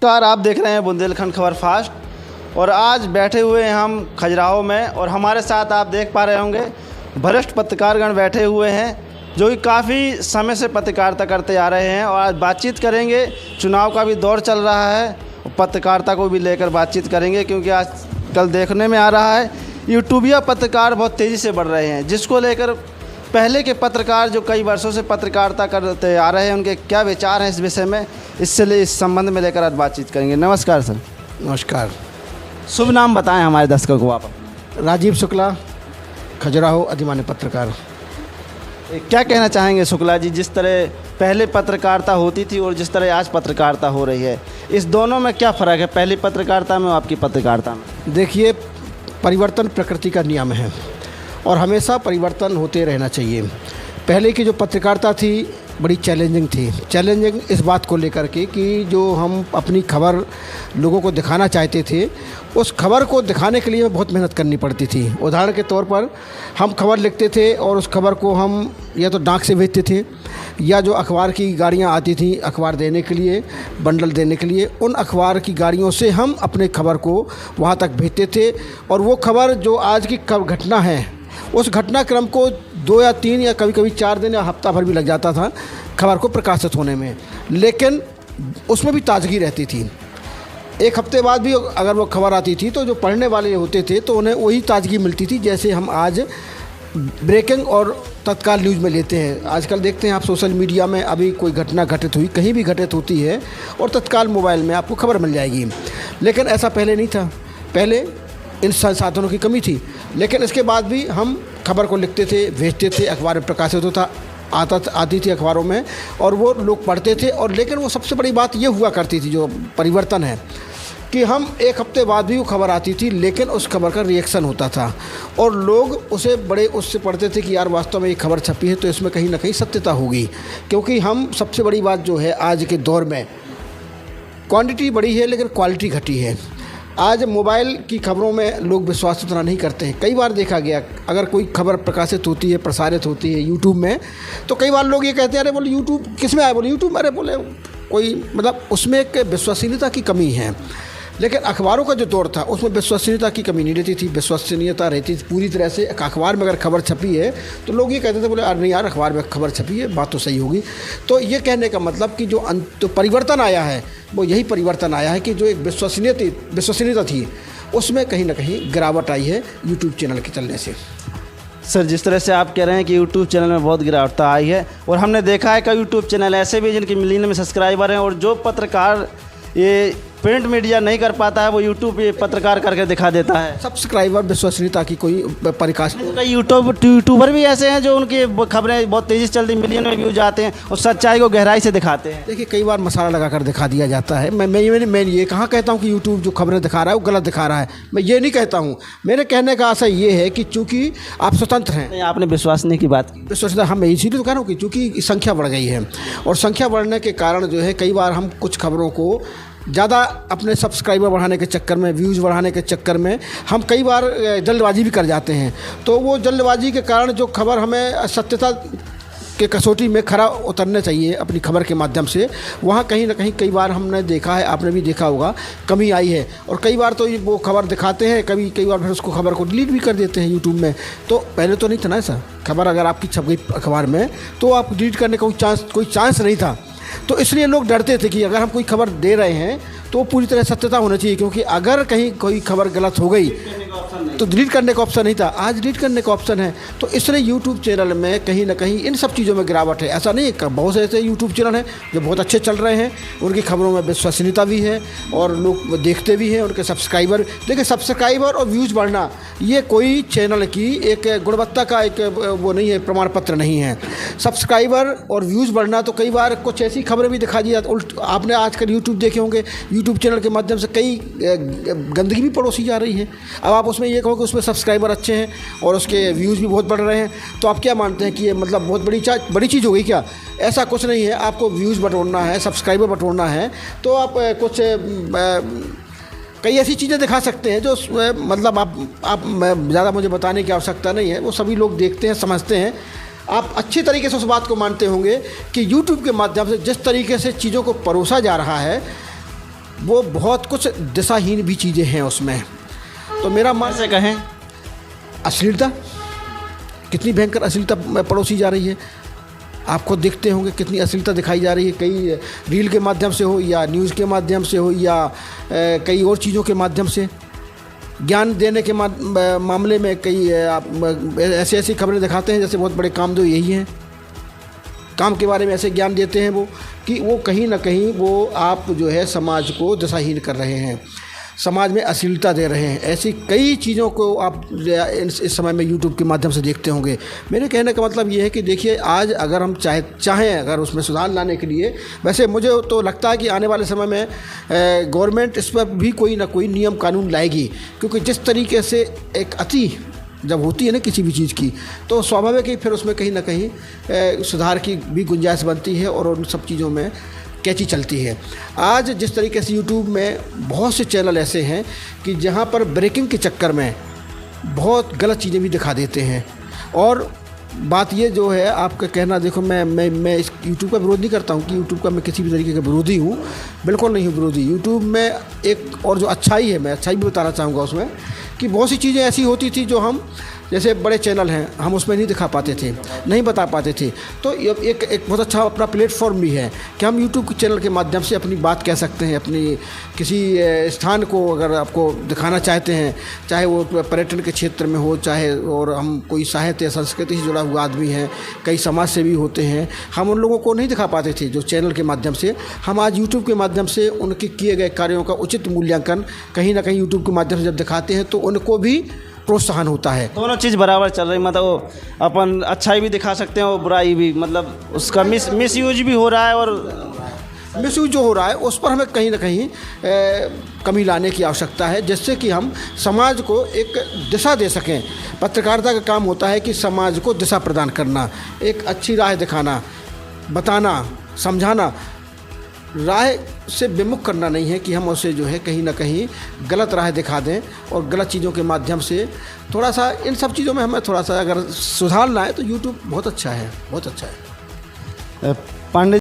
नमस्कार, आप देख रहे हैं बुंदेलखंड खबर फास्ट। और आज बैठे हुए हैं हम खजुराहो में और हमारे साथ आप देख पा रहे होंगे वरिष्ठ पत्रकारगण बैठे हुए हैं जो कि काफ़ी समय से पत्रकारिता करते आ रहे हैं। और आज बातचीत करेंगे, चुनाव का भी दौर चल रहा है और पत्रकारिता को भी लेकर बातचीत करेंगे, क्योंकि आज कल देखने में आ रहा है यूट्यूबिया पत्रकार बहुत तेज़ी से बढ़ रहे हैं, जिसको लेकर पहले के पत्रकार जो कई वर्षों से पत्रकारिता करते आ रहे हैं उनके क्या विचार हैं इस विषय में, इस संबंध में लेकर आज बातचीत करेंगे। नमस्कार सर। नमस्कार। शुभ नाम बताएं हमारे दर्शकों को आप। राजीव शुक्ला, खजुराहो अधिमान्य पत्रकार। क्या कहना चाहेंगे शुक्ला जी, जिस तरह पहले पत्रकारिता होती थी और जिस तरह आज पत्रकारिता हो रही है, इस दोनों में क्या फ़र्क है, पहली पत्रकारिता में और आपकी पत्रकारिता में? देखिए, परिवर्तन प्रकृति का नियम है और हमेशा परिवर्तन होते रहना चाहिए। पहले की जो पत्रकारिता थी बड़ी चैलेंजिंग इस बात को लेकर के कि जो हम अपनी खबर लोगों को दिखाना चाहते थे, उस खबर को दिखाने के लिए बहुत मेहनत करनी पड़ती थी। उदाहरण के तौर पर हम खबर लिखते थे और उस खबर को हम या तो डाक से भेजते थे या जो अखबार की गाड़ियां आती थी अखबार देने के लिए, बंडल देने के लिए, उन अखबार की गाड़ियों से हम अपने खबर को वहां तक भेजते थे। और वो खबर जो आज की घटना है, उस घटनाक्रम को 2 या 3 या कभी कभी 4 दिन या हफ्ता भर भी लग जाता था खबर को प्रकाशित होने में, लेकिन उसमें भी ताजगी रहती थी। एक हफ्ते बाद भी अगर वो खबर आती थी तो जो पढ़ने वाले होते थे तो उन्हें वही ताजगी मिलती थी जैसे हम आज ब्रेकिंग और तत्काल न्यूज़ में लेते हैं। आजकल देखते हैं आप सोशल मीडिया में अभी कोई घटना घटित हुई, कहीं भी घटित होती है और तत्काल मोबाइल में आपको खबर मिल जाएगी, लेकिन ऐसा पहले नहीं था। पहले इन संसाधनों की कमी थी, लेकिन इसके बाद भी हम खबर को लिखते थे, भेजते थे, अखबार में प्रकाशित होता आती थी अखबारों में और वो लोग पढ़ते थे। और लेकिन वो सबसे बड़ी बात ये हुआ करती थी, जो परिवर्तन है, कि हम एक हफ्ते बाद भी वो खबर आती थी लेकिन उस खबर का रिएक्शन होता था और लोग उसे बड़े उससे पढ़ते थे कि यार वास्तव में ये खबर छपी है तो इसमें कहीं ना कहीं सत्यता होगी। क्योंकि हम सबसे बड़ी बात जो है आज के दौर में, क्वांटिटी बढ़ी है लेकिन क्वालिटी घटी है। आज मोबाइल की खबरों में लोग विश्वास उतना नहीं करते हैं। कई बार देखा गया, अगर कोई खबर प्रकाशित होती है, प्रसारित होती है यूट्यूब में, तो कई बार लोग ये कहते हैं अरे बोले यूट्यूब किस में आया, बोले यूट्यूब, अरे बोले कोई मतलब उसमें एक विश्वसनीयता की कमी है। लेकिन अखबारों का जो दौर था उसमें विश्वसनीयता की कमी नहीं रहती थी, विश्वसनीयता रहती थी पूरी तरह से। अखबार में अगर खबर छपी है तो लोग ये कहते थे बोले अरे नहीं यार अखबार में खबर छपी है, बात तो सही होगी। तो ये कहने का मतलब कि जो परिवर्तन आया है वो यही परिवर्तन आया है कि जो एक विश्वसनीयता थी उसमें कहीं ना कहीं गिरावट आई है यूट्यूब चैनल के चलने से। सर, जिस तरह से आप कह रहे हैं कि यूट्यूब चैनल में बहुत गिरावट आई है, और हमने देखा है कई यूट्यूब चैनल ऐसे भी जिनके मिलियन में सब्सक्राइबर हैं, और जो पत्रकार ये प्रिंट मीडिया नहीं कर पाता है वो यूट्यूब पे पत्रकार करके दिखा देता है। सब्सक्राइबर विश्वसनीयता की कोई परिकाष्ठा। कई यूट्यूबर भी ऐसे हैं जो उनकी खबरें बहुत तेज़ी से चलती, मिलियन में व्यूज आते हैं और सच्चाई को गहराई से दिखाते हैं। देखिए, कई बार मसाला लगाकर दिखा दिया जाता है। मैं ये कहाँ कहता हूँ कि यूट्यूब जो खबरें दिखा रहा है वो गलत दिखा रहा है, मैं ये नहीं कहता हूँ। मेरे कहने का आशय ये है कि चूँकि आप स्वतंत्र हैं। आपने विश्वसनीय की बात की, विश्वसनीयता हम इसीलिए तो कह रहा हूँ कि चूँकि संख्या बढ़ गई है और संख्या बढ़ने के कारण जो है कई बार हम कुछ खबरों को ज़्यादा अपने सब्सक्राइबर बढ़ाने के चक्कर में, व्यूज़ बढ़ाने के चक्कर में हम कई बार जल्दबाजी भी कर जाते हैं। तो वो जल्दबाजी के कारण जो खबर हमें सत्यता के कसौटी में खरा उतरना चाहिए अपनी खबर के माध्यम से, वहाँ कहीं ना कहीं कई बार हमने देखा है, आपने भी देखा होगा, कमी आई है। और कई बार तो वो खबर दिखाते हैं, कई बार फिर उसको खबर को डिलीट भी कर देते हैं यूट्यूब में। तो पहले तो नहीं था ना ऐसा, खबर अगर आपकी छप गई अखबार में तो आप डिलीट करने का कोई चांस नहीं था। तो इसलिए लोग डरते थे कि अगर हम कोई खबर दे रहे हैं तो पूरी तरह सत्यता होना चाहिए, क्योंकि अगर कहीं कोई खबर गलत हो गई तो डिलीट करने का ऑप्शन नहीं था। आज डिलीट करने का ऑप्शन है। तो इसलिए यूट्यूब चैनल में कहीं ना कहीं इन सब चीज़ों में गिरावट है। ऐसा नहीं है, बहुत से ऐसे यूट्यूब चैनल हैं जो बहुत अच्छे चल रहे हैं, उनकी खबरों में विश्वसनीयता भी है और लोग देखते भी हैं, उनके सब्सक्राइबर। देखिए, सब्सक्राइबर और व्यूज़ बढ़ना ये कोई चैनल की एक गुणवत्ता का एक वो नहीं है, प्रमाण पत्र नहीं है। सब्सक्राइबर और व्यूज़ बढ़ना तो कई बार कुछ ऐसी खबरें भी दिखा दी जाती। आपने आजकल यूट्यूब देखे होंगे, यूट्यूब चैनल के माध्यम से कई गंदगी भी पड़ोसी जा रही है। अब आप उसमें ये कहो कि उसमें सब्सक्राइबर अच्छे हैं और उसके व्यूज़ भी बहुत बढ़ रहे हैं, तो आप क्या मानते हैं कि ये मतलब बहुत बड़ी चीज़ हो गई क्या? ऐसा कुछ नहीं है। आपको व्यूज़ बटोरना है, सब्सक्राइबर बटोरना है तो आप कुछ कई ऐसी चीज़ें दिखा सकते हैं जो मतलब आप ज़्यादा मुझे बताने की आवश्यकता नहीं है, वो सभी लोग देखते हैं, समझते हैं। आप अच्छी तरीके से उस बात को मानते होंगे कि यूट्यूब के माध्यम से जिस तरीके से चीज़ों को परोसा जा रहा है वो बहुत कुछ दिशाहीन भी चीज़ें हैं उसमें। तो मेरा मान ऐसे कहें अश्लीलता, कितनी भयंकर अश्लीलता पड़ोसी जा रही है। आप खुद देखते होंगे कितनी अश्लीलता दिखाई जा रही है, कई रील के माध्यम से हो या न्यूज़ के माध्यम से हो या कई और चीज़ों के माध्यम से। ज्ञान देने के मामले में कई ऐसी ऐसी खबरें दिखाते हैं जैसे बहुत बड़े काम तो यही हैं, काम के बारे में ऐसे ज्ञान देते हैं वो कि वो कहीं ना कहीं वो आप जो है समाज को दिशाहीन कर रहे हैं, समाज में अश्लीलता दे रहे हैं। ऐसी कई चीज़ों को आप इस समय में यूट्यूब के माध्यम से देखते होंगे। मेरे कहने का मतलब ये है कि देखिए, आज अगर हम चाहें अगर उसमें सुधार लाने के लिए, वैसे मुझे तो लगता है कि आने वाले समय में गवर्नमेंट इस पर भी कोई ना कोई नियम कानून लाएगी, क्योंकि जिस तरीके से एक अति जब होती है ना किसी भी चीज़ की, तो स्वाभाविक ही फिर उसमें कहीं ना कहीं सुधार की भी गुंजाइश बनती है और उन सब चीज़ों में कैची चलती है। आज जिस तरीके से यूट्यूब में बहुत से चैनल ऐसे हैं कि जहां पर ब्रेकिंग के चक्कर में बहुत गलत चीज़ें भी दिखा देते हैं। और बात ये जो है आपका कहना, देखो मैं इस यूट्यूब का विरोध नहीं करता हूँ कि यूट्यूब का मैं किसी भी तरीके का विरोधी हूँ, बिल्कुल नहीं हूँ विरोधी। यूट्यूब में एक और जो अच्छाई है, मैं अच्छाई भी बताना चाहूँगा उसमें, कि बहुत सी चीज़ें ऐसी होती थी जो हम जैसे बड़े चैनल हैं हम उसमें नहीं दिखा पाते थे, नहीं बता पाते थे। तो एक बहुत अच्छा अपना प्लेटफॉर्म भी है कि हम यूट्यूब के चैनल के माध्यम से अपनी बात कह सकते हैं, अपनी किसी स्थान को अगर आपको दिखाना चाहते हैं, चाहे वो पर्यटन के क्षेत्र में हो, चाहे और हम कोई साहित्य संस्कृति से जुड़ा हुआ आदमी है, कई समाज सेवी होते हैं, हम उन लोगों को नहीं दिखा पाते थे जो चैनल के माध्यम से। हम आज यूट्यूब के माध्यम से उनके किए गए कार्यों का उचित मूल्यांकन कहीं ना कहीं यूट्यूब के माध्यम से जब दिखाते हैं तो उनको भी प्रोत्साहन होता है। दोनों चीज़ बराबर चल रही, मतलब वो अपन अच्छाई भी दिखा सकते हैं और बुराई भी, मतलब उसका मिस यूज भी हो रहा है और मिसयूज जो हो रहा है उस पर हमें कहीं ना कहीं कमी लाने की आवश्यकता है, जिससे कि हम समाज को एक दिशा दे सकें। पत्रकारिता का काम होता है कि समाज को दिशा प्रदान करना, एक अच्छी राह दिखाना, बताना, समझाना। राह से विमुख करना नहीं है कि हम उसे जो है कहीं ना कहीं गलत राह दिखा दें और गलत चीज़ों के माध्यम से थोड़ा सा इन सब चीज़ों में हमें थोड़ा सा अगर सुधार लाए तो यूट्यूब बहुत अच्छा है, बहुत अच्छा है। पंडित